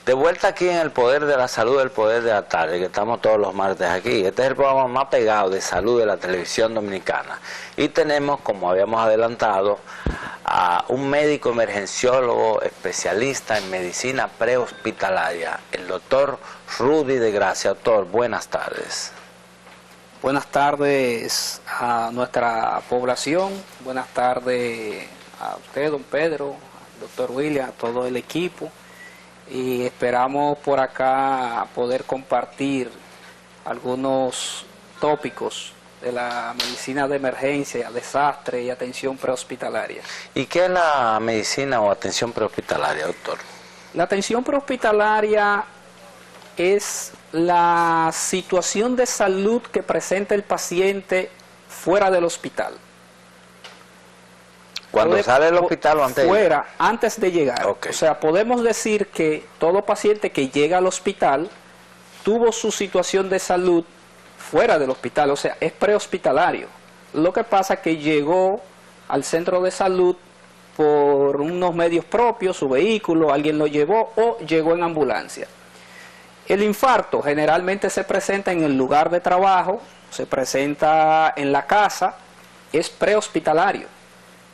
De vuelta aquí en El Poder de la Salud, El Poder de la Tarde, que estamos todos los martes aquí. Este es el programa más pegado de salud de la televisión dominicana. Y tenemos, como habíamos adelantado, a un médico emergenciólogo especialista en medicina prehospitalaria, el doctor Rudy de Gracia. Doctor, buenas tardes. Buenas tardes a nuestra población, buenas tardes a usted, don Pedro, al doctor William, a todo el equipo. Y esperamos por acá poder compartir algunos tópicos de la medicina de emergencia, desastre y atención prehospitalaria. ¿Y qué es la medicina o atención prehospitalaria, doctor? La atención prehospitalaria es la situación de salud que presenta el paciente fuera del hospital. Cuando sale del hospital o antes de llegar. Fuera, antes de llegar. Okay. O sea, podemos decir que todo paciente que llega al hospital tuvo su situación de salud fuera del hospital, o sea, es prehospitalario. Lo que pasa es que llegó al centro de salud por unos medios propios, su vehículo, alguien lo llevó o llegó en ambulancia. El infarto generalmente se presenta en el lugar de trabajo, se presenta en la casa, es prehospitalario.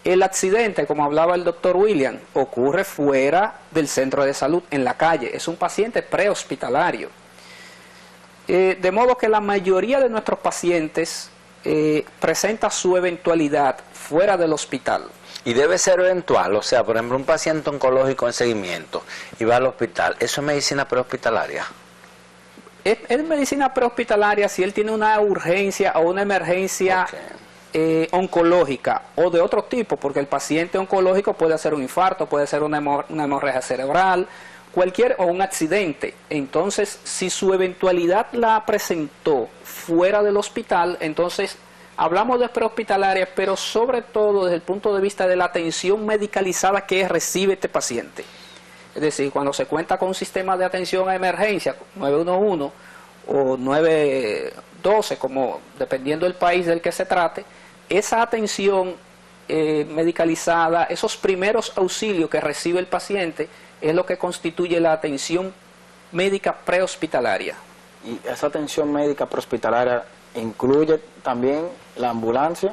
El accidente, como hablaba el doctor William, ocurre fuera del centro de salud, en la calle. Es un paciente prehospitalario. De modo que la mayoría de nuestros pacientes presenta su eventualidad fuera del hospital. Y debe ser eventual, o sea, por ejemplo, un paciente oncológico en seguimiento y va al hospital, ¿eso es medicina prehospitalaria? Es medicina prehospitalaria si él tiene una urgencia o una emergencia oncológica o de otro tipo, porque el paciente oncológico puede hacer un infarto, puede ser una hemorragia cerebral, cualquier o un accidente. Entonces, si su eventualidad la presentó fuera del hospital, entonces hablamos de prehospitalaria, pero sobre todo desde el punto de vista de la atención medicalizada que recibe este paciente. Es decir, cuando se cuenta con un sistema de atención a emergencia, 911 o 912, como dependiendo del país del que se trate, esa atención medicalizada, esos primeros auxilios que recibe el paciente, es lo que constituye la atención médica prehospitalaria. ¿Y esa atención médica prehospitalaria incluye también la ambulancia?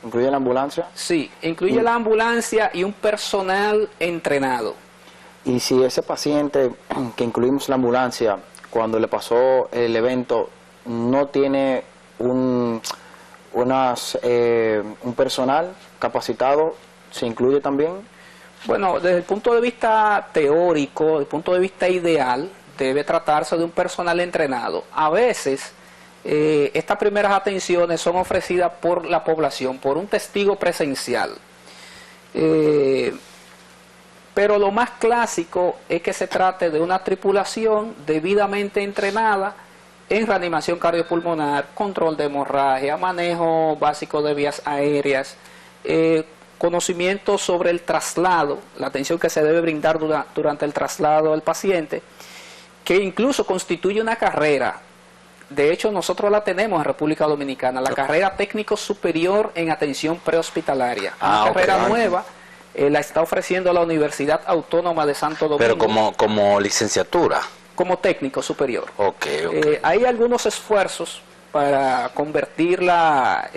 ¿Incluye la ambulancia? Sí, incluye la ambulancia y un personal entrenado. Y si ese paciente que incluimos la ambulancia, cuando le pasó el evento, no tiene un personal capacitado, ¿se incluye también? Bueno, desde el punto de vista teórico, desde el punto de vista ideal, debe tratarse de un personal entrenado. A veces, estas primeras atenciones son ofrecidas por la población, por un testigo presencial. Pero lo más clásico es que se trate de una tripulación debidamente entrenada en reanimación cardiopulmonar, control de hemorragia, manejo básico de vías aéreas, conocimiento sobre el traslado, la atención que se debe brindar durante el traslado del paciente, que incluso constituye una carrera. De hecho, nosotros la tenemos en República Dominicana, la carrera técnico superior en atención prehospitalaria. Una carrera nueva. La está ofreciendo la Universidad Autónoma de Santo Domingo. Pero como licenciatura. Como técnico superior. Okay. Hay algunos esfuerzos para convertirla,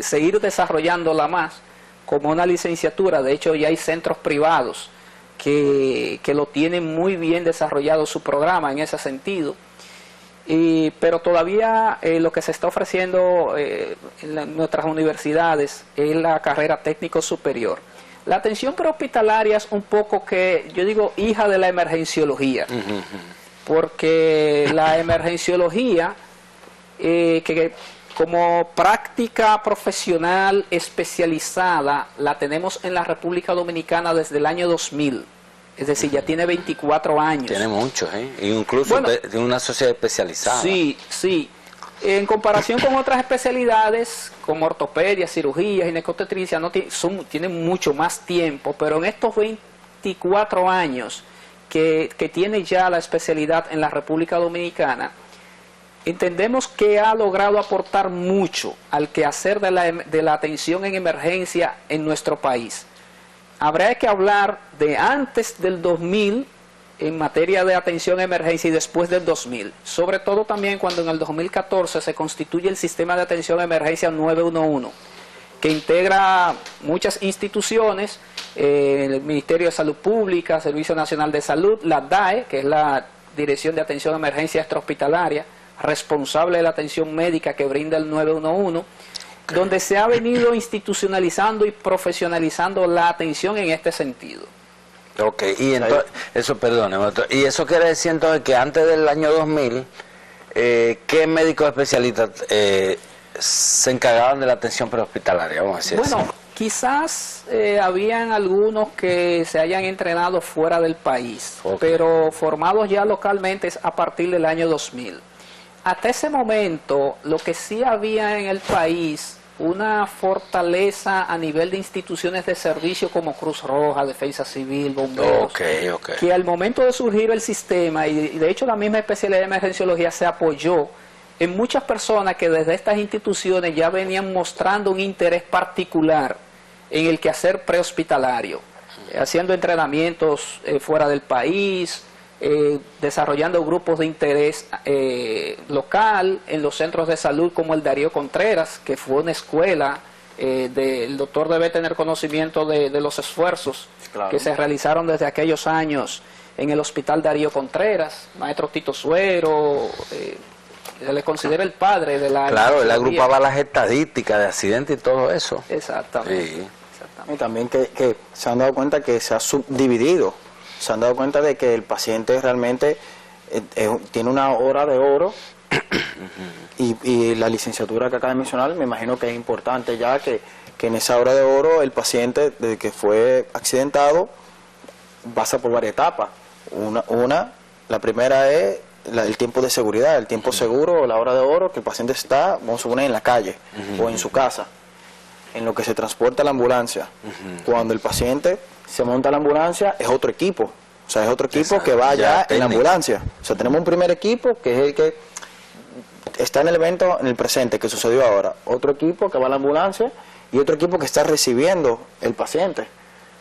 seguir desarrollándola más como una licenciatura. De hecho, ya hay centros privados que lo tienen muy bien desarrollado su programa en ese sentido. Pero todavía lo que se está ofreciendo en nuestras universidades es la carrera técnico superior. La atención prehospitalaria es un poco que, yo digo, hija de la emergenciología, porque la emergenciología, que como práctica profesional especializada, la tenemos en la República Dominicana desde el año 2000. Es decir, ya tiene 24 años. Tiene muchos, incluso bueno, de una sociedad especializada. Sí, sí. En comparación con otras especialidades, como ortopedia, cirugía, ginecostetricia, tienen mucho más tiempo, pero en estos 24 años que tiene ya la especialidad en la República Dominicana, entendemos que ha logrado aportar mucho al quehacer de la atención en emergencia en nuestro país. Habría que hablar de antes del 2000 en materia de atención a emergencia y después del 2000, sobre todo también cuando en el 2014 se constituye el sistema de atención a emergencia 911, que integra muchas instituciones, el Ministerio de Salud Pública, Servicio Nacional de Salud, la DAE, que es la Dirección de Atención a Emergencia Extrahospitalaria, responsable de la atención médica que brinda el 911, donde se ha venido institucionalizando y profesionalizando la atención en este sentido. Ok, y entonces, eso, perdone, y eso quiere decir entonces que antes del año 2000, ¿qué médicos especialistas se encargaban de la atención prehospitalaria? Vamos a decir bueno, así. Quizás habían algunos que se hayan entrenado fuera del país, pero formados ya localmente a partir del año 2000. Hasta ese momento, lo que sí había en el país, una fortaleza a nivel de instituciones de servicio como Cruz Roja, Defensa Civil, Bomberos, que al momento de surgir el sistema, y de hecho la misma especialidad de emergenciología se apoyó en muchas personas que desde estas instituciones ya venían mostrando un interés particular en el quehacer prehospitalario, haciendo entrenamientos fuera del país, desarrollando grupos de interés local en los centros de salud como el Darío Contreras, que fue una escuela, el doctor debe tener conocimiento de los esfuerzos que se realizaron desde aquellos años en el Hospital Darío Contreras, maestro Tito Suero, se le considera el padre de la... Claro, él agrupaba las estadísticas de accidentes y todo eso. Exactamente. Sí. Y también que se han dado cuenta que se ha subdividido. Se han dado cuenta de que el paciente realmente tiene una hora de oro y la licenciatura que acaba de mencionar me imagino que es importante ya que en esa hora de oro el paciente desde que fue accidentado pasa por varias etapas. La primera es el tiempo de seguridad, el tiempo seguro, la hora de oro que el paciente está, vamos a suponer, en la calle o en su casa, en lo que se transporta la ambulancia. Cuando el paciente se monta a la ambulancia es otro equipo, o sea, es otro equipo que va ya en la ambulancia. O sea, tenemos un primer equipo que es el que está en el evento, en el presente, que sucedió ahora. Otro equipo que va a la ambulancia y otro equipo que está recibiendo el paciente.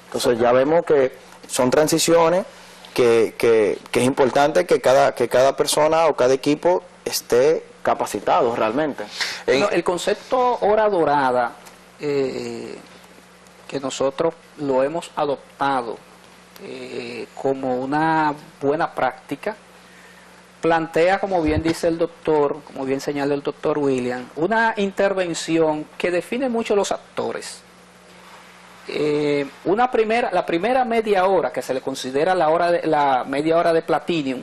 Entonces ya vemos que son transiciones que es importante que cada persona o cada equipo esté capacitado realmente. El concepto hora dorada, que nosotros lo hemos adoptado como una buena práctica, plantea, como bien dice el doctor, como bien señala el doctor William, una intervención que define mucho los actores. La primera media hora, que se le considera la media hora de platinum,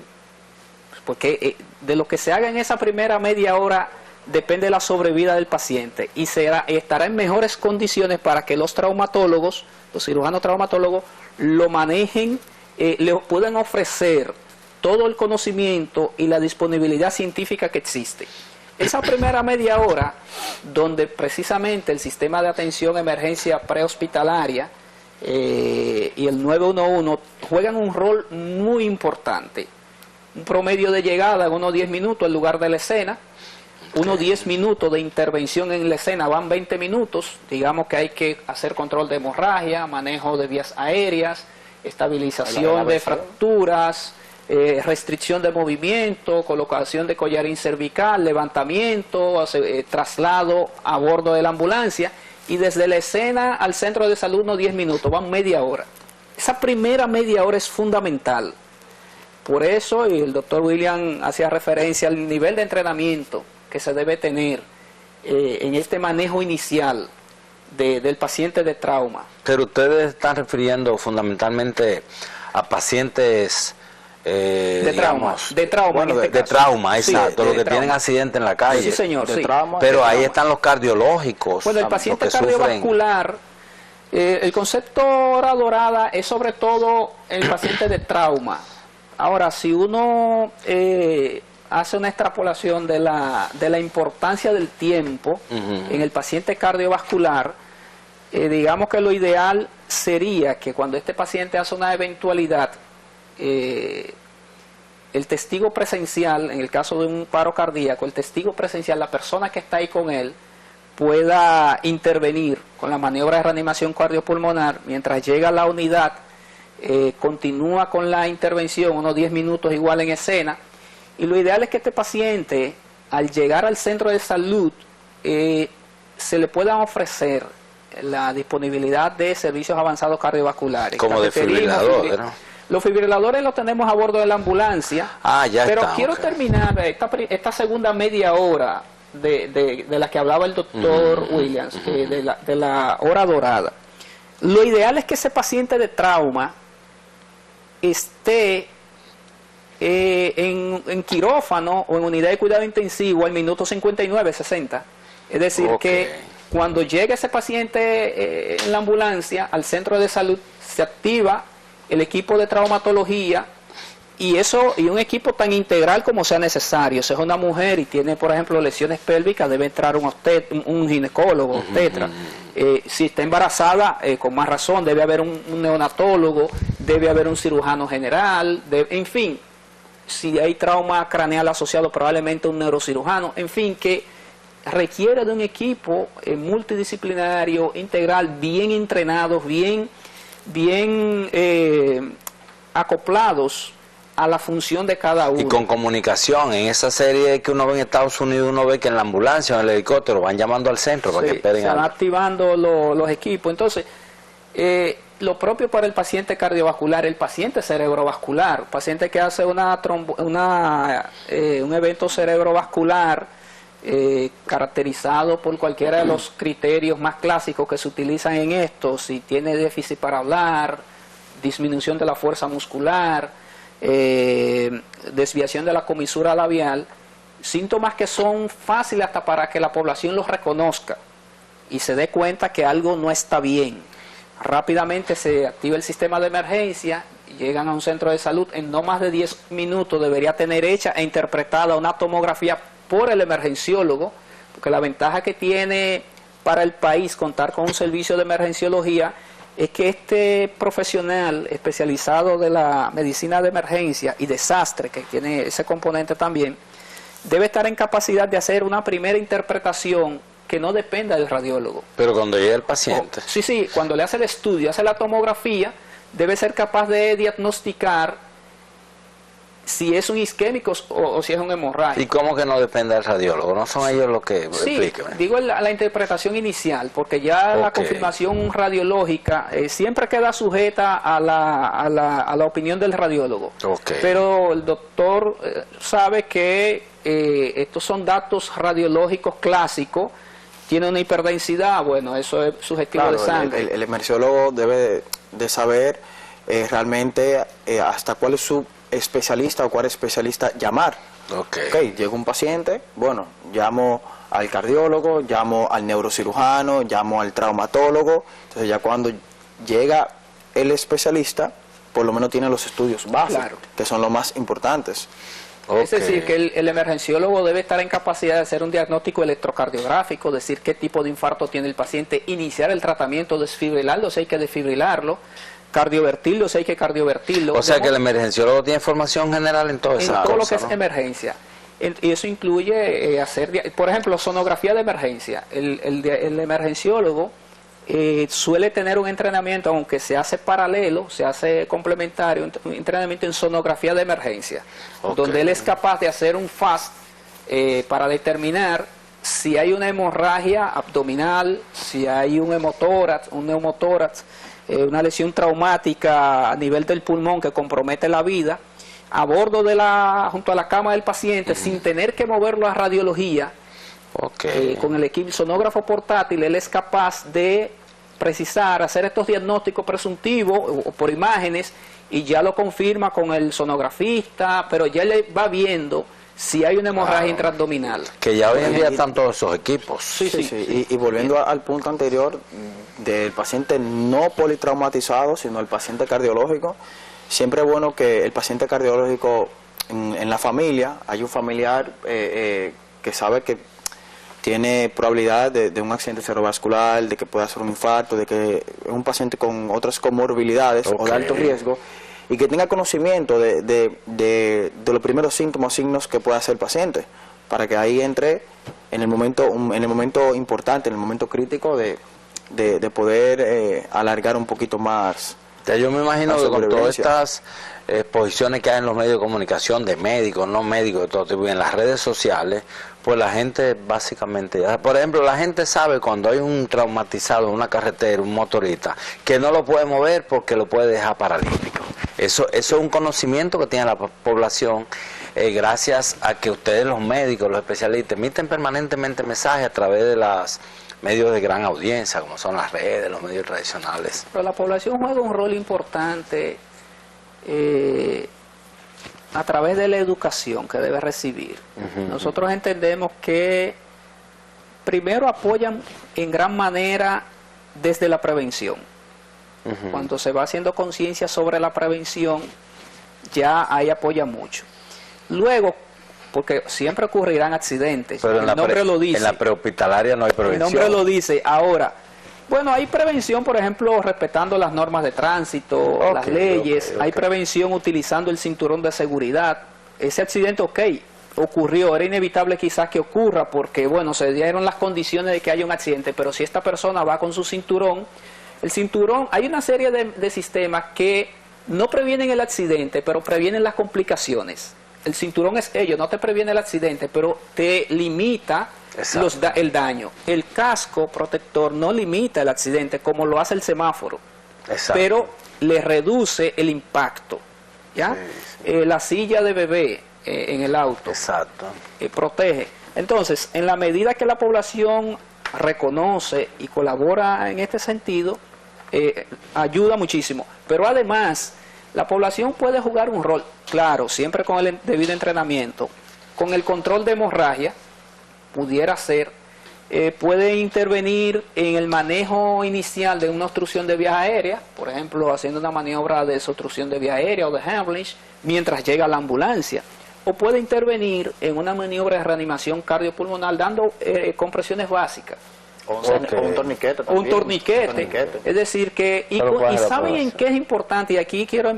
porque de lo que se haga en esa primera media hora depende de la sobrevida del paciente y estará en mejores condiciones para que los traumatólogos, los cirujanos traumatólogos, lo manejen, le puedan ofrecer todo el conocimiento y la disponibilidad científica que existe. Esa primera media hora, donde precisamente el sistema de atención a emergencia prehospitalaria y el 911 juegan un rol muy importante. Un promedio de llegada en unos 10 minutos en lugar de la escena, unos 10 minutos de intervención en la escena van 20 minutos, digamos que hay que hacer control de hemorragia, manejo de vías aéreas, estabilización de fracturas, restricción de movimiento, colocación de collarín cervical, levantamiento, traslado a bordo de la ambulancia y desde la escena al centro de salud unos 10 minutos, van media hora. Esa primera media hora es fundamental. Por eso, y el doctor William hacía referencia al nivel de entrenamiento que se debe tener en este manejo inicial del paciente de trauma. Pero ustedes están refiriendo fundamentalmente a pacientes de trauma, bueno, de trauma, exacto, los que tienen accidente en la calle. Sí, señor, sí. Pero ahí están los cardiológicos. Bueno, el paciente cardiovascular, el concepto hora dorada es sobre todo el paciente de trauma. Ahora, si uno hace una extrapolación de la importancia del tiempo en el paciente cardiovascular, digamos que lo ideal sería que cuando este paciente hace una eventualidad, el testigo presencial, en el caso de un paro cardíaco, el testigo presencial, la persona que está ahí con él, pueda intervenir con la maniobra de reanimación cardiopulmonar mientras llega a la unidad continúa con la intervención, unos 10 minutos igual en escena, y lo ideal es que este paciente, al llegar al centro de salud, se le puedan ofrecer la disponibilidad de servicios avanzados cardiovasculares. Como desfibriladores, ¿no? Los fibriladores los tenemos a bordo de la ambulancia, pero quiero terminar esta segunda media hora de la que hablaba el doctor Williams, de la hora dorada. Lo ideal es que ese paciente de trauma esté en quirófano o en unidad de cuidado intensivo al minuto 59, 60. Es decir, que cuando llegue ese paciente en la ambulancia al centro de salud, se activa el equipo de traumatología y un equipo tan integral como sea necesario. Si es una mujer y tiene, por ejemplo, lesiones pélvicas, debe entrar un ginecólogo, obstetra. Si está embarazada, con más razón, debe haber un neonatólogo, debe haber un cirujano general, en fin, si hay trauma craneal asociado, probablemente un neurocirujano, en fin, que requiere de un equipo multidisciplinario, integral, bien entrenados, bien acoplados a la función de cada uno. Y con comunicación, en esa serie que uno ve en Estados Unidos, uno ve que en la ambulancia o en el helicóptero van llamando al centro para que esperen. Se van activando los equipos. Entonces, lo propio para el paciente cardiovascular, el paciente cerebrovascular, el paciente que hace un evento cerebrovascular caracterizado por cualquiera de los criterios más clásicos que se utilizan en esto, si tiene déficit para hablar, disminución de la fuerza muscular, desviación de la comisura labial, síntomas que son fáciles hasta para que la población los reconozca y se dé cuenta que algo no está bien. Rápidamente se activa el sistema de emergencia, llegan a un centro de salud, en no más de 10 minutos debería tener hecha e interpretada una tomografía por el emergenciólogo, porque la ventaja que tiene para el país contar con un servicio de emergenciología es que este profesional especializado de la medicina de emergencia y desastre, que tiene ese componente también, debe estar en capacidad de hacer una primera interpretación que no dependa del radiólogo. Pero cuando llega el paciente. Sí, cuando le hace el estudio, hace la tomografía, debe ser capaz de diagnosticar si es un isquémico o si es un hemorrágico. ¿Y cómo que no depende del radiólogo? ¿No son ellos los que explican? Digo la interpretación inicial, porque ya la confirmación radiológica siempre queda sujeta a la opinión del radiólogo. Pero el doctor sabe que estos son datos radiológicos clásicos, tiene una hiperdensidad, bueno, eso es subjetivo de sangre. El emergenciólogo debe de saber realmente hasta cuál es su especialista o cuál especialista llamar. Llega un paciente, bueno, llamo al cardiólogo, llamo al neurocirujano, llamo al traumatólogo. Entonces ya cuando llega el especialista, por lo menos tiene los estudios básicos, que son los más importantes. Es decir, que el emergenciólogo debe estar en capacidad de hacer un diagnóstico electrocardiográfico, decir qué tipo de infarto tiene el paciente, iniciar el tratamiento, desfibrilarlo si hay que desfibrilarlo, cardiovertirlo si hay que cardiovertirlo. O sea que el emergenciólogo tiene formación general en todo eso. En todo lo que es emergencia. Y eso incluye hacer, por ejemplo, sonografía de emergencia. El emergenciólogo suele tener un entrenamiento, aunque se hace paralelo, se hace complementario, un entrenamiento en sonografía de emergencia, donde él es capaz de hacer un FAST para determinar si hay una hemorragia abdominal, si hay un hemotórax, un neumotórax, una lesión traumática a nivel del pulmón que compromete la vida, a bordo junto a la cama del paciente, sin tener que moverlo a radiología. Con el equipo sonógrafo portátil, él es capaz de precisar, hacer estos diagnósticos presuntivos o por imágenes, y ya lo confirma con el sonografista, pero ya le va viendo si hay una hemorragia intraabdominal. Que ya hoy en día están todos esos equipos. Sí. Y volviendo al punto anterior del paciente no politraumatizado, sino el paciente cardiológico, siempre es bueno que el paciente cardiológico en la familia, hay un familiar que sabe que tiene probabilidad de un accidente cerebrovascular, de que pueda hacer un infarto, de que es un paciente con otras comorbilidades o de alto riesgo, y que tenga conocimiento de los primeros síntomas o signos que pueda hacer el paciente, para que ahí entre en el momento importante, en el momento crítico de poder alargar un poquito más Ya yo me imagino la que con todas supervivencia. estas exposiciones que hay en los medios de comunicación de médicos, no médicos, de todo tipo, y en las redes sociales, pues la gente básicamente, por ejemplo, la gente sabe cuando hay un traumatizado en una carretera, un motorista, que no lo puede mover porque lo puede dejar paralítico. Eso es un conocimiento que tiene la población, gracias a que ustedes, los médicos, los especialistas, emiten permanentemente mensajes a través de los medios de gran audiencia, como son las redes, los medios tradicionales. Pero la población juega un rol importante a través de la educación que debe recibir. Nosotros entendemos que primero apoyan en gran manera desde la prevención. Cuando se va haciendo conciencia sobre la prevención, ya ahí apoya mucho. Luego, porque siempre ocurrirán accidentes, Pero el nombre lo dice. En la prehospitalaria no hay El prevención. nombre lo dice. Ahora, bueno, hay prevención, por ejemplo, respetando las normas de tránsito, las leyes. Hay prevención utilizando el cinturón de seguridad. Ese accidente, ocurrió, era inevitable quizás que ocurra porque, bueno, se dieron las condiciones de que haya un accidente, pero si esta persona va con su cinturón, el cinturón, hay una serie de sistemas que no previenen el accidente, pero previenen las complicaciones. El cinturón es ello, no te previene el accidente, pero te limita el daño. El casco protector no limita el accidente como lo hace el semáforo, pero le reduce el impacto. ¿Ya? La silla de bebé en el auto protege. Entonces, en la medida que la población reconoce y colabora en este sentido, ayuda muchísimo. Pero además, la población puede jugar un rol, claro, siempre con el debido entrenamiento, con el control de hemorragia, pudiera ser, puede intervenir en el manejo inicial de una obstrucción de vía aérea, por ejemplo, haciendo una maniobra de desobstrucción de vía aérea o de Heimlich, mientras llega la ambulancia. O puede intervenir en una maniobra de reanimación cardiopulmonar dando compresiones básicas. Un torniquete también. Un torniquete. Es decir, que... Y ¿saben en qué es importante? Y aquí quiero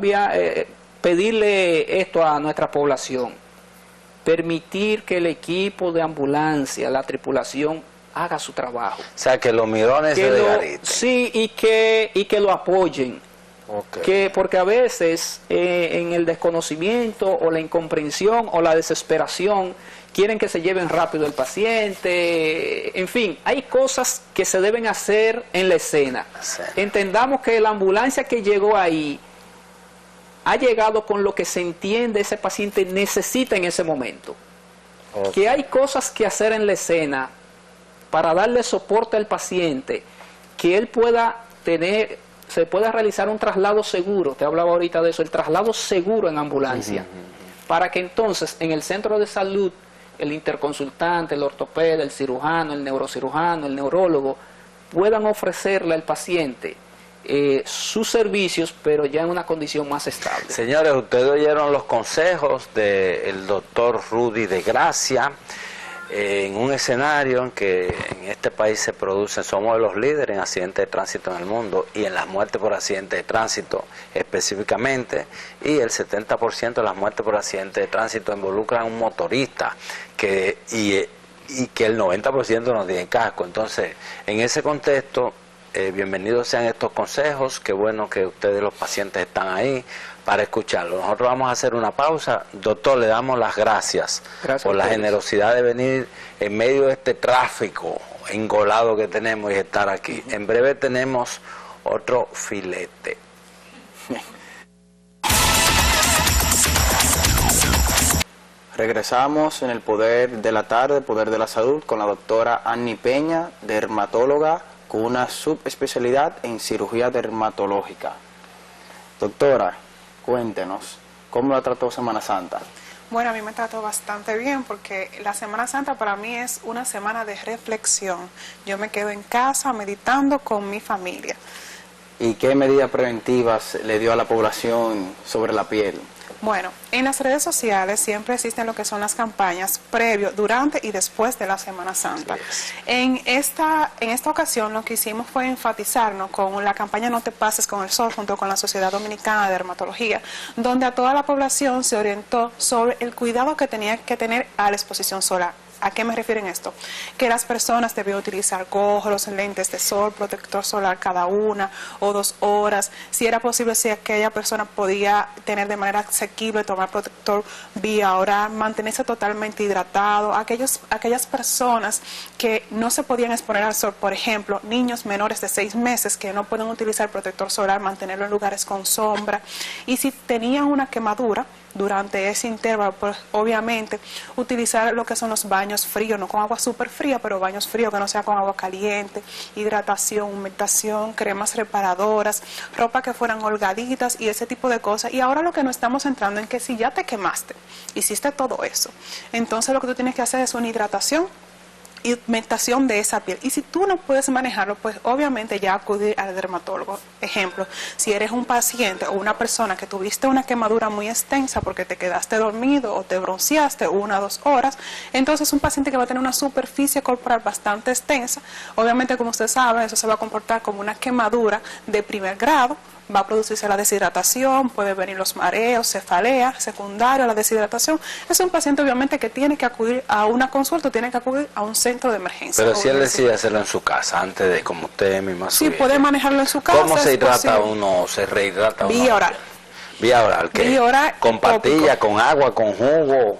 pedirle esto a nuestra población. Permitir que el equipo de ambulancia, la tripulación, haga su trabajo. O sea, que los mirones se desgariten. Sí, y que lo apoyen. Porque a veces en el desconocimiento o la incomprensión o la desesperación quieren que se lleven rápido el paciente, en fin, hay cosas que se deben hacer en la escena. Entendamos que la ambulancia que llegó ahí ha llegado con lo que se entiende ese paciente necesita en ese momento. Que hay cosas que hacer en la escena para darle soporte al paciente, que él pueda tener, se pueda realizar un traslado seguro, te hablaba ahorita de eso, el traslado seguro en ambulancia, para que entonces en el centro de salud el interconsultante, el ortopeda, el cirujano, el neurocirujano, el neurólogo, puedan ofrecerle al paciente sus servicios, pero ya en una condición más estable. Señores, ustedes oyeron los consejos del doctor Rudy de Gracia, en un escenario en que en este país se producen, somos de los líderes en accidentes de tránsito en el mundo y en las muertes por accidentes de tránsito específicamente, y el 70% de las muertes por accidentes de tránsito involucran a un motorista y que el 90% no tiene casco. Entonces, en ese contexto, bienvenidos sean estos consejos, qué bueno que ustedes los pacientes están ahí para escucharlo. Nosotros vamos a hacer una pausa. Doctor, le damos las gracias por la generosidad de venir en medio de este tráfico engolado que tenemos y estar aquí. En breve tenemos otro filete. Regresamos en el Poder de la Tarde, Poder de la Salud, con la doctora Annie Peña, dermatóloga con una subespecialidad en cirugía dermatológica. Doctora, cuéntenos, ¿cómo la trató Semana Santa? Bueno, a mí me trató bastante bien porque la Semana Santa para mí es una semana de reflexión. Yo me quedo en casa meditando con mi familia. ¿Y qué medidas preventivas le dio a la población sobre la piel? Bueno, en las redes sociales siempre existen lo que son las campañas previo, durante y después de la Semana Santa. En esta ocasión lo que hicimos fue enfatizarnos con la campaña No te pases con el sol junto con la Sociedad Dominicana de Dermatología, donde a toda la población se orientó sobre el cuidado que tenía que tener a la exposición solar. ¿A qué me refiero en esto? Que las personas deben utilizar gorros, lentes de sol, protector solar cada 1 o 2 horas. Si era posible, si aquella persona podía tener de manera asequible, tomar protector vía oral, mantenerse totalmente hidratado. Aquellas personas que no se podían exponer al sol, por ejemplo, niños menores de 6 meses que no pueden utilizar protector solar, mantenerlo en lugares con sombra. Y si tenían una quemadura durante ese intervalo, pues obviamente utilizar lo que son los baños fríos, no con agua súper fría, pero baños fríos que no sea con agua caliente, hidratación, humectación, cremas reparadoras, ropa que fueran holgaditas y ese tipo de cosas. Y ahora lo que nos estamos centrando en que si ya te quemaste, hiciste todo eso, entonces lo que tú tienes que hacer es una hidratación y humectación de esa piel. Y si tú no puedes manejarlo, pues obviamente ya acudir al dermatólogo. Ejemplo, si eres un paciente o una persona que tuviste una quemadura muy extensa porque te quedaste dormido o te bronceaste 1 o 2 horas, entonces un paciente que va a tener una superficie corporal bastante extensa, obviamente como usted sabe, eso se va a comportar como una quemadura de primer grado, va a producirse la deshidratación, puede venir los mareos, cefalea, secundario a la deshidratación. Es un paciente obviamente que tiene que acudir a una consulta, tiene que acudir a un centro de emergencia. Pero si él decide hacerlo en su casa, antes de, como usted misma sí, puede manejarlo en su casa. ¿Cómo se hidrata uno, se rehidrata uno? Vía oral. Vía oral, ¿qué? Vía oral. ¿Con pastilla, con agua, con jugo?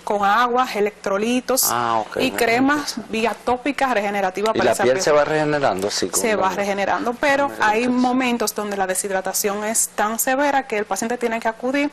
Con agua, electrolitos y cremas vía tópicas regenerativas para esa piel. ¿Y la piel se va regenerando? Sí, se va regenerando, pero hay momentos donde la deshidratación es tan severa que el paciente tiene que acudir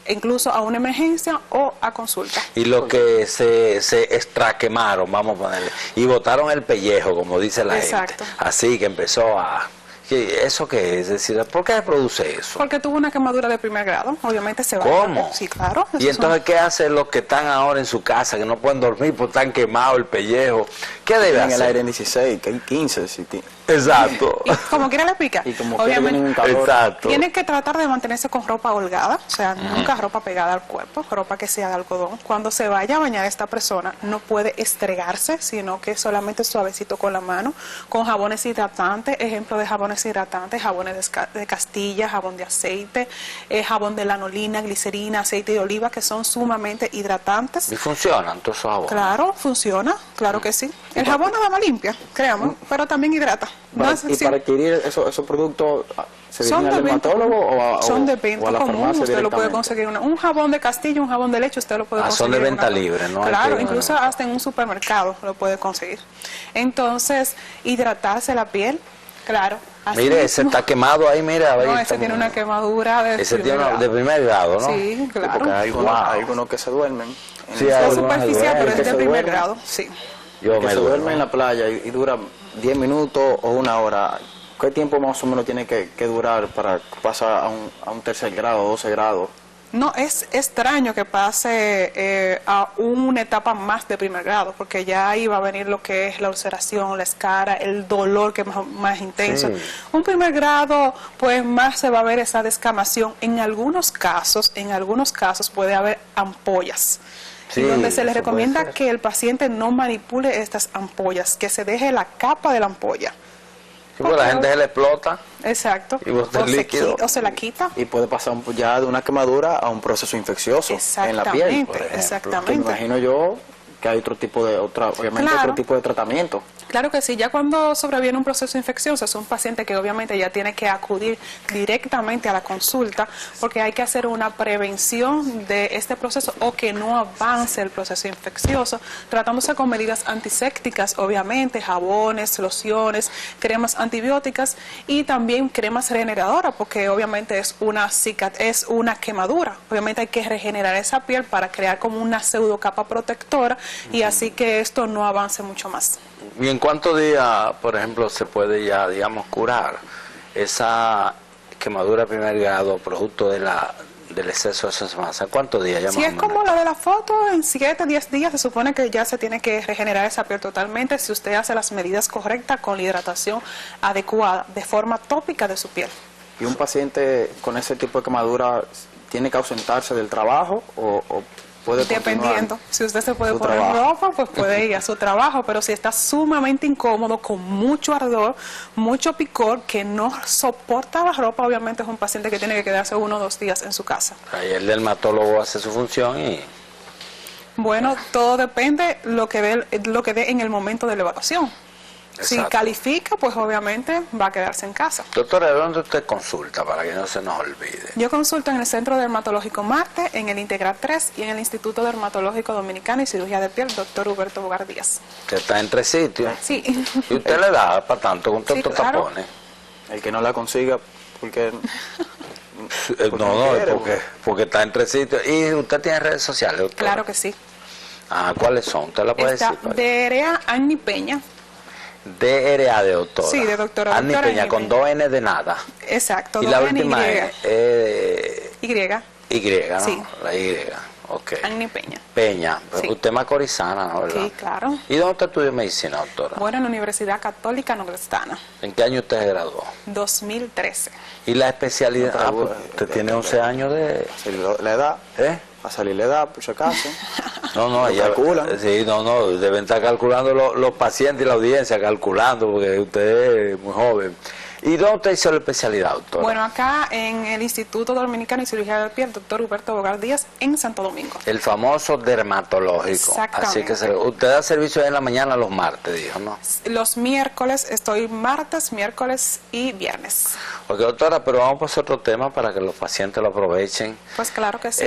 incluso a una emergencia o a consulta. Y lo que se extraquemaron, vamos a ponerle, y botaron el pellejo, como dice la gente. Así que empezó a... ¿Eso qué es? Es decir, ¿por qué se produce eso? Porque tuvo una quemadura de primer grado, obviamente se va. ¿Cómo? Sí, claro. ¿Y entonces qué hacen los que están ahora en su casa, que no pueden dormir porque están quemados el pellejo? ¿Qué debe hacer? En el aire en 16, que hay 15. Si exacto. Y como quiera le explica, y como obviamente un calor. Exacto. Tiene que tratar de mantenerse con ropa holgada, o sea, nunca ropa pegada al cuerpo, ropa que sea de algodón. Cuando se vaya a bañar esta persona, no puede estregarse, sino que solamente suavecito con la mano, con jabones hidratantes, ejemplo de jabones hidratantes, jabones de Castilla, jabón de aceite, jabón de lanolina, glicerina, aceite de oliva, que son sumamente hidratantes. ¿Y funcionan todos esos jabones? Claro, funciona, claro que sí. El jabón nada más limpia, créame, pero también hidrata. Y para adquirir esos productos, ¿se dirigen al dermatólogo son de venta o a la común? farmacia? Usted lo puede conseguir un jabón de Castilla, un jabón de leche, usted lo puede conseguir. Son de venta libre, ¿no? Claro, incluso hasta en un supermercado lo puede conseguir. Entonces, hidratarse la piel, claro. Mire, ese está quemado ahí, mira. No, ese tiene una quemadura de primer grado, ¿no? Sí, claro. Porque hay algunos que se duermen. Sí, es superficial, pero es de primer grado, sí. Que se duerme en la playa y dura 10 minutos o 1 hora. ¿Qué tiempo más o menos tiene que durar para pasar a un tercer grado, 12 grados? No, es extraño que pase a una etapa más de primer grado, porque ya ahí va a venir lo que es la ulceración, la escara, el dolor que es más intenso. Sí. Un primer grado, pues más se va a ver esa descamación. En algunos casos puede haber ampollas. Sí, y donde se le recomienda que el paciente no manipule estas ampollas, que se deje la capa de la ampolla. Sí, porque la gente se le explota. Exacto. Y o, líquido. Se la quita. Y puede pasar ya de una quemadura a un proceso infeccioso en la piel, por ejemplo. Exactamente. Que me imagino yo que hay otro tipo de otro tipo de tratamiento. Claro que sí, ya cuando sobreviene un proceso infeccioso es un paciente que obviamente ya tiene que acudir directamente a la consulta porque hay que hacer una prevención de este proceso o que no avance el proceso infeccioso, tratándose con medidas antisépticas, obviamente, jabones, lociones, cremas antibióticas y también cremas regeneradoras porque obviamente es una quemadura. Obviamente hay que regenerar esa piel para crear como una pseudo capa protectora y así que esto no avance mucho más. ¿Y en cuántos días, por ejemplo, se puede ya, digamos, curar esa quemadura de primer grado producto del exceso de esa masa? ¿Cuántos días ya? Si es como la de la foto, en 7, 10 días se supone que ya se tiene que regenerar esa piel totalmente si usted hace las medidas correctas con la hidratación adecuada, de forma tópica de su piel. ¿Y un paciente con ese tipo de quemadura tiene que ausentarse del trabajo o puede dependiendo, si usted se puede poner ropa, pues puede ir a su trabajo, pero si está sumamente incómodo, con mucho ardor, mucho picor, que no soporta la ropa, obviamente es un paciente que tiene que quedarse 1 o 2 días en su casa. Ahí el dermatólogo hace su función y Bueno, todo depende lo que dé en el momento de la evaluación. Si Exacto. califica, pues obviamente va a quedarse en casa. Doctora, ¿de dónde usted consulta para que no se nos olvide? Yo consulto en el Centro Dermatológico Marte, en el Integral 3 y en el Instituto Dermatológico Dominicano y Cirugía de Piel, doctor Huberto Bogar Díaz. Que está en 3 sitios. Sí. ¿Y usted le da para tanto con Sí, tantos claro. tapones? El que no la consiga, porque No, quiere, porque está en 3 sitios. ¿Y usted tiene redes sociales, doctora? Claro que sí. Ah, ¿cuáles son? ¿Usted la puede Está decir? Derea Annie Peña. DRA de doctora. Sí, de doctora. Annie Doctora Peña, Annie con Peña. 2 N de nada. Exacto. Y la doble N, última Y. es Y, ¿no? Sí. La Y. Ok. Annie Peña. Peña. Sí. Usted es macorizana, ¿no? ¿Verdad? Sí, claro. ¿Y dónde usted estudió medicina, doctora? Bueno, en la Universidad Católica Nordestana, ¿En qué año usted se graduó? 2013. ¿Y la especialidad? No, pero, Pues, usted tiene 11 años de... la edad, ¿Eh? a salir la edad, por si acaso. No, Lo ella calculan. Sí, no, deben estar calculando los pacientes y la audiencia, calculando, porque usted es muy joven. ¿Y dónde usted hizo la especialidad, doctora? Bueno, acá en el Instituto Dominicano y Cirugía de Piel, doctor Huberto Bogar Díaz, en Santo Domingo. El famoso dermatológico. Exactamente. Así que usted da servicio en la mañana los martes, dijo, ¿no? Los miércoles, estoy martes, miércoles y viernes. Ok, doctora, pero vamos a pasar a otro tema para que los pacientes lo aprovechen. Pues claro que sí.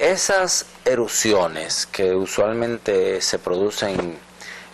Esas erupciones que usualmente se producen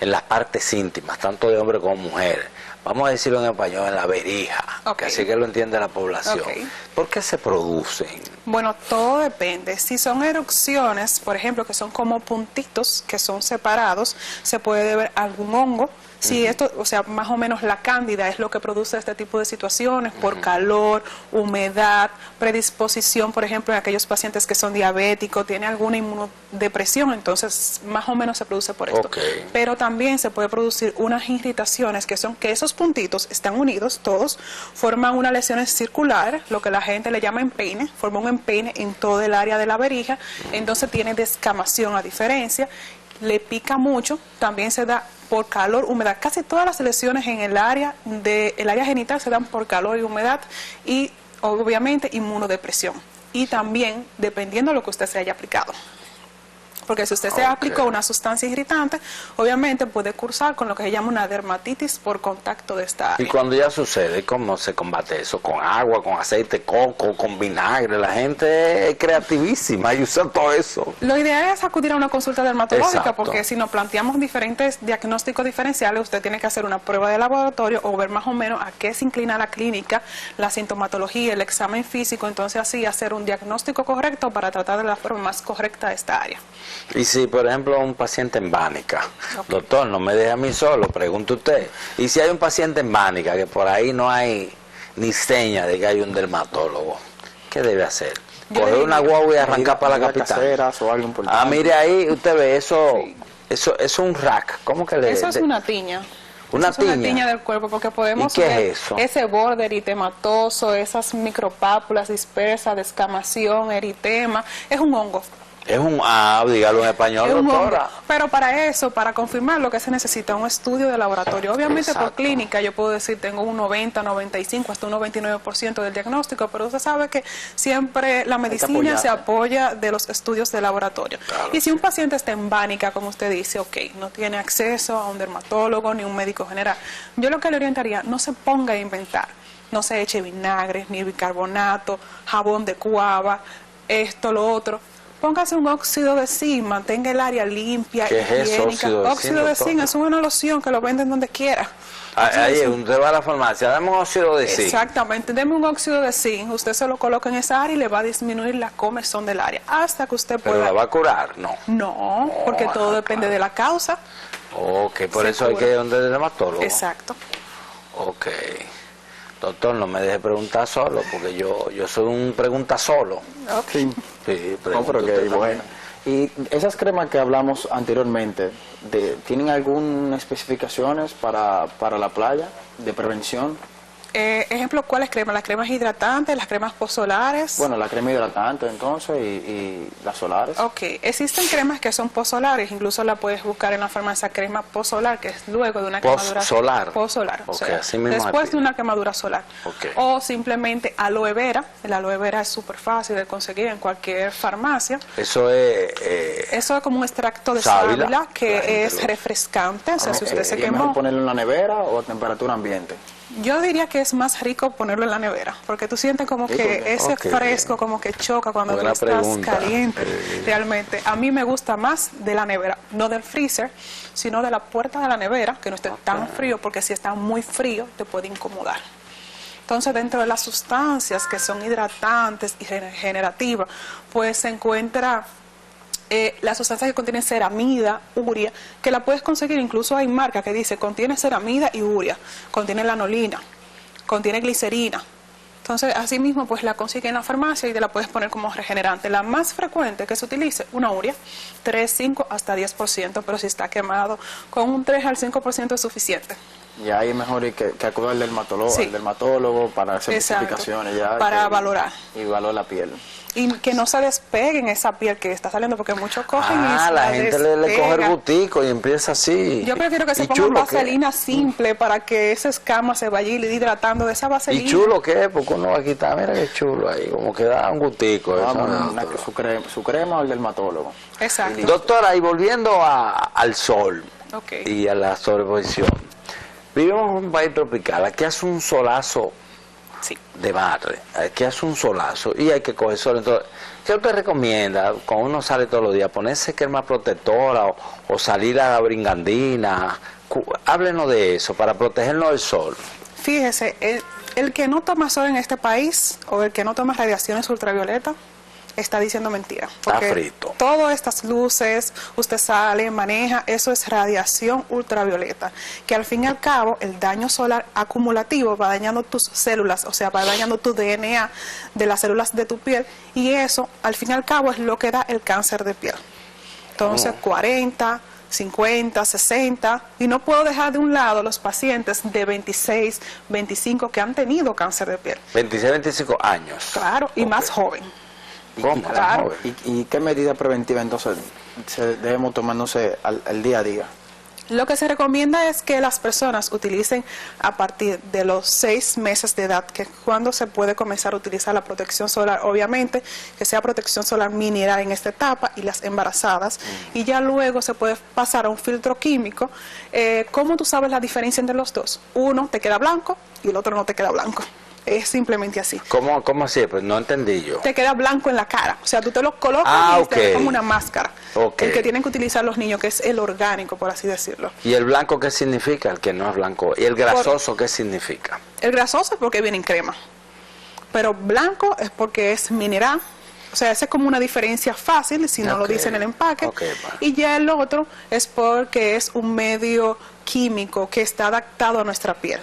en las partes íntimas, tanto de hombre como mujer, vamos a decirlo en español, en la verija, Ok. que así que lo entiende la población. Ok. ¿Por qué se producen? Bueno, todo depende. Si son erupciones, por ejemplo, que son como puntitos que son separados, se puede ver algún hongo. Si esto, o sea, más o menos la cándida es lo que produce este tipo de situaciones por calor, humedad, predisposición, por ejemplo, en aquellos pacientes que son diabéticos, tiene alguna inmunodepresión, entonces más o menos se produce por esto. Ok. Pero también se puede producir unas irritaciones que son que esos puntitos están unidos todos, forman una lesión circular, lo que la gente le llama empeine, forma un empeine en todo el área de la verija, entonces tiene descamación a diferencia, le pica mucho, también se da por calor, humedad. Casi todas las lesiones en el área genital se dan por calor y humedad y obviamente inmunodepresión. Y también dependiendo de lo que usted se haya aplicado. Porque si usted se aplicó una sustancia irritante, obviamente puede cursar con lo que se llama una dermatitis por contacto de esta Y área. cuando ya sucede, ¿cómo se combate eso? ¿Con agua, con aceite de coco, con vinagre? La gente es creativísima y usa todo eso. Lo ideal es acudir a una consulta dermatológica Exacto. porque si nos planteamos diferentes diagnósticos diferenciales, usted tiene que hacer una prueba de laboratorio o ver más o menos a qué se inclina la clínica, la sintomatología, el examen físico, entonces así hacer un diagnóstico correcto para tratar de la forma más correcta esta área. Y si, por ejemplo, un paciente en Bánica, doctor, no me deje a mí solo, pregunte usted. Y si hay un paciente en Bánica que por ahí no hay ni seña de que hay un dermatólogo, ¿qué debe hacer? Yo Coger le una diría, guagua y arrancar para la Medidas capital. caseras o algo importante. Ah, mire ahí, usted ve eso es un rack. ¿Cómo que le Eso es una tiña. Una Eso es una tiña. tiña del cuerpo porque podemos ¿Y qué ver es eso? ese borde eritematoso, esas micropápulas dispersas, descamación, eritema. Es un hongo. Es un dígalo en español, Es un hongo. doctora. Pero para eso, para confirmar lo que se necesita, un estudio de laboratorio. Obviamente Exacto. por clínica yo puedo decir tengo un 90, 95, hasta un 99% del diagnóstico, pero usted sabe que siempre la medicina apoyarse. se apoya de los estudios de laboratorio. Claro, y si un paciente está en Bánica, como usted dice, ok, no tiene acceso a un dermatólogo ni un médico general, yo lo que le orientaría, no se ponga a inventar. No se eche vinagre, ni bicarbonato, jabón de cuava, esto, lo otro. Póngase un óxido de zinc, mantenga el área limpia, ¿Qué es eso, higiénica. óxido de zinc, Óxido de zinc doctor? es una loción que lo venden donde quiera. Óxido de Ahí, zinc. usted va a la farmacia, dame un óxido de zinc. Exactamente, deme un óxido de zinc, usted se lo coloca en esa área y le va a disminuir la comezón del área, hasta que usted Pero pueda... la va a curar, no. No, porque todo depende de la causa. Ok, por Se eso hay cura. que ir donde el dermatólogo. Exacto. Ok. Doctor, no me deje preguntar solo, porque yo soy un pregunta solo. Sí. Sí, No, pero pregunte que usted bueno. Y esas cremas que hablamos anteriormente, ¿tienen algunas especificaciones para la playa de prevención? Ejemplo, ¿cuáles cremas? Las cremas hidratantes, las cremas posolares. Bueno, la crema hidratante entonces y las solares. Ok, existen cremas que son posolares, incluso la puedes buscar en la farmacia, crema posolar, que es luego de una quemadura solar. Posolar, o Okay, sea, así mismo después aquí. de una quemadura solar. Okay. O simplemente aloe vera. El aloe vera es súper fácil de conseguir en cualquier farmacia. Eso es... Eso es como un extracto de sábila, sábila la que gente es lo- refrescante, o sea, si usted se ¿Y es mejor quemó. ponerlo en la nevera o a temperatura ambiente? Yo diría que es más rico ponerlo en la nevera, porque tú sientes como Sí, que porque- ese Ok. fresco como que choca cuando tú Buena estás pregunta. caliente. Realmente, a mí me gusta más de la nevera, no del freezer, sino de la puerta de la nevera, que no esté tan frío, porque si está muy frío te puede incomodar. Entonces, dentro de las sustancias que son hidratantes y regenerativas, pues se encuentra las sustancias que contienen ceramida, urea, que la puedes conseguir, incluso hay marcas que dice contiene ceramida y urea, contiene lanolina, contiene glicerina. Entonces, así mismo, pues la consigues en la farmacia y te la puedes poner como regenerante. La más frecuente que se utilice, una urea, 3, 5 hasta 10%, pero si está quemado, con un 3 al 5% es suficiente. Y ahí es mejor que acudir al dermatólogo, Sí. al dermatólogo para hacer Exacto. especificaciones ya. Para valorar. Y valorar la piel. Y que no se despeguen esa piel que está saliendo, porque muchos cogen y Ah, la gente le coge el despegan. gustico y empieza así. Yo prefiero que se ¿Y pongan chulo qué? vaselina simple para que esa escama se vaya hidratando de esa vaselina. ¿Y chulo qué? Porque uno va a quitar, mira qué chulo ahí, como que da un gustico. Eso, Vamos, ¿no? su crema o el dermatólogo. Exacto. Doctora, y volviendo al sol Ok. y a la sobreposición, vivimos en un país tropical, aquí hace un solazo Sí. de madre, aquí hace un solazo y hay que coger sol. Entonces, ¿qué usted recomienda cuando uno sale todos los días? ¿Ponerse crema protectora o salir a la bringandina? Háblenos de eso para protegernos del sol. Fíjese, el que no toma sol en este país o el que no toma radiaciones ultravioletas está diciendo mentira. Está frito. Todas estas luces, usted sale, maneja, eso es radiación ultravioleta, que al fin y al cabo el daño solar acumulativo va dañando tus células, o sea, va dañando tu DNA de las células de tu piel, y eso al fin y al cabo es lo que da el cáncer de piel. Entonces, 40, 50, 60, y no puedo dejar de un lado los pacientes de 26, 25 que han tenido cáncer de piel. 26, 25 años. Claro, y Ok. más joven. ¿Cómo? Claro. ¿Y qué medida preventiva entonces debemos tomándose al día a día? Lo que se recomienda es que las personas utilicen a partir de los 6 meses de edad, que es cuando se puede comenzar a utilizar la protección solar, obviamente que sea protección solar mineral en esta etapa, y las embarazadas, y ya luego se puede pasar a un filtro químico. ¿Cómo tú sabes la diferencia entre los dos? Uno te queda blanco y el otro no te queda blanco. Es simplemente así. ¿Cómo así? Pues no entendí yo. Te queda blanco en la cara, o sea, tú te lo colocas y te ok. ve como una máscara. Ok. El que tienen que utilizar los niños, que es el orgánico, por así decirlo. ¿Y el blanco qué significa? El que no es blanco. ¿Y el grasoso qué significa? El grasoso es porque viene en crema, pero blanco es porque es mineral. O sea, esa es como una diferencia fácil si no lo Ok. dice en el empaque. Ok, va. Y ya el otro es porque es un medio químico que está adaptado a nuestra piel.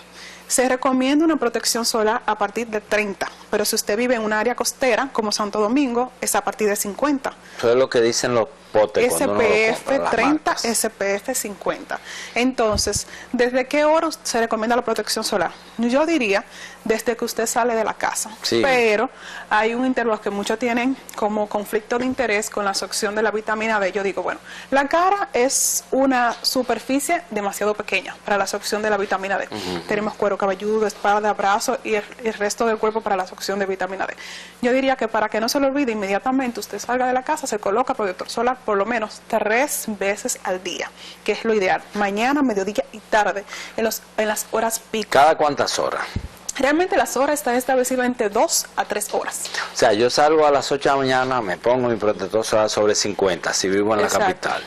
Se recomienda una protección solar a partir de 30, pero si usted vive en un área costera como Santo Domingo, es a partir de 50. Eso es lo que dicen los potes cuando uno lo compra, SPF las 30, marcas. SPF 50. Entonces, ¿desde qué hora se recomienda la protección solar? Yo diría desde que usted sale de la casa. Sí. Pero hay un intervalo que muchos tienen como conflicto de interés con la absorción de la vitamina D. Yo digo, bueno, la cara es una superficie demasiado pequeña para la absorción de la vitamina D. Tenemos cuero cabelludo, espalda, brazo y el resto del cuerpo para la absorción de vitamina D. Yo diría que para que no se lo olvide, inmediatamente usted salga de la casa, se coloca protector solar por lo menos 3 veces al día, que es lo ideal. Mañana, mediodía y tarde, en las horas pico. ¿Cada cuántas horas? Realmente las horas están establecidas entre 2 a 3 horas. O sea, yo salgo a las 8 de la mañana, me pongo mi protector solar sobre 50, si vivo en la Exacto. capital.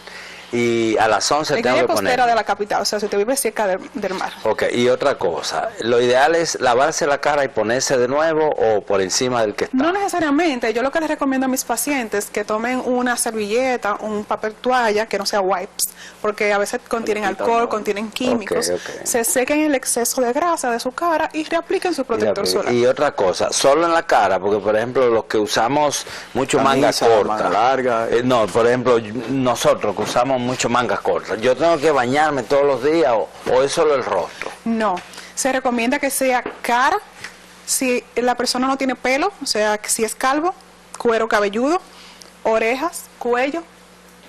Y a las 11 En tengo área que poner. costera de la capital, o sea, si usted vive cerca del mar. Ok, y otra cosa, lo ideal es lavarse la cara y ponerse de nuevo o por encima del que está. No necesariamente, yo lo que les recomiendo a mis pacientes que tomen una servilleta, un papel toalla, que no sea wipes, porque a veces contienen alcohol, contienen químicos, Ok, ok. se sequen el exceso de grasa de su cara y reapliquen su protector solar. Y otra cosa, solo en la cara, porque por ejemplo los que usamos mucho manga Camisa, corta, manga larga. no, por ejemplo nosotros que usamos mucho mangas cortas, yo tengo que bañarme todos los días o es solo el rostro. No, Se recomienda que sea cara, si la persona no tiene pelo, o sea, que si es calvo, cuero cabelludo, orejas, cuello,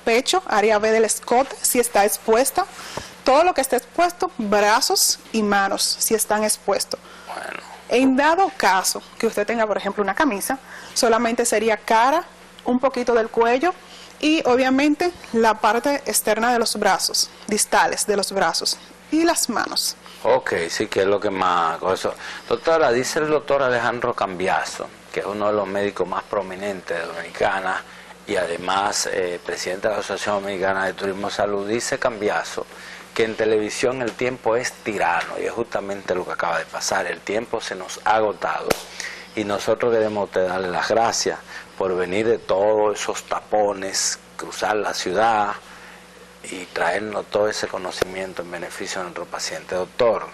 pecho, área B del escote, si está expuesta, todo lo que esté expuesto, brazos y manos, si están expuestos. Bueno. En dado caso que usted tenga, por ejemplo, una camisa, solamente sería cara, un poquito del cuello y obviamente la parte externa de los brazos, distales de los brazos y las manos. Ok, sí, que es lo que más... Eso. Doctora, dice el doctor Alejandro Cambiaso, que es uno de los médicos más prominentes de Dominicana y además presidente de la Asociación Dominicana de Turismo y Salud, dice Cambiaso que en televisión el tiempo es tirano y es justamente lo que acaba de pasar. El tiempo se nos ha agotado y nosotros queremos darle las gracias por venir de todos esos tapones, cruzar la ciudad y traernos todo ese conocimiento en beneficio de nuestro paciente. Doctor,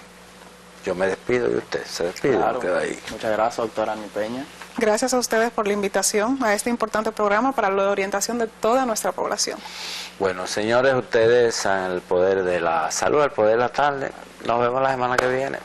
yo me despido y usted se despide. Claro. Queda ahí. Muchas gracias, doctora Ani Peña. Gracias a ustedes por la invitación a este importante programa para la orientación de toda nuestra población. Bueno, señores, ustedes en el poder de la salud, el poder de la tarde. Nos vemos la semana que viene.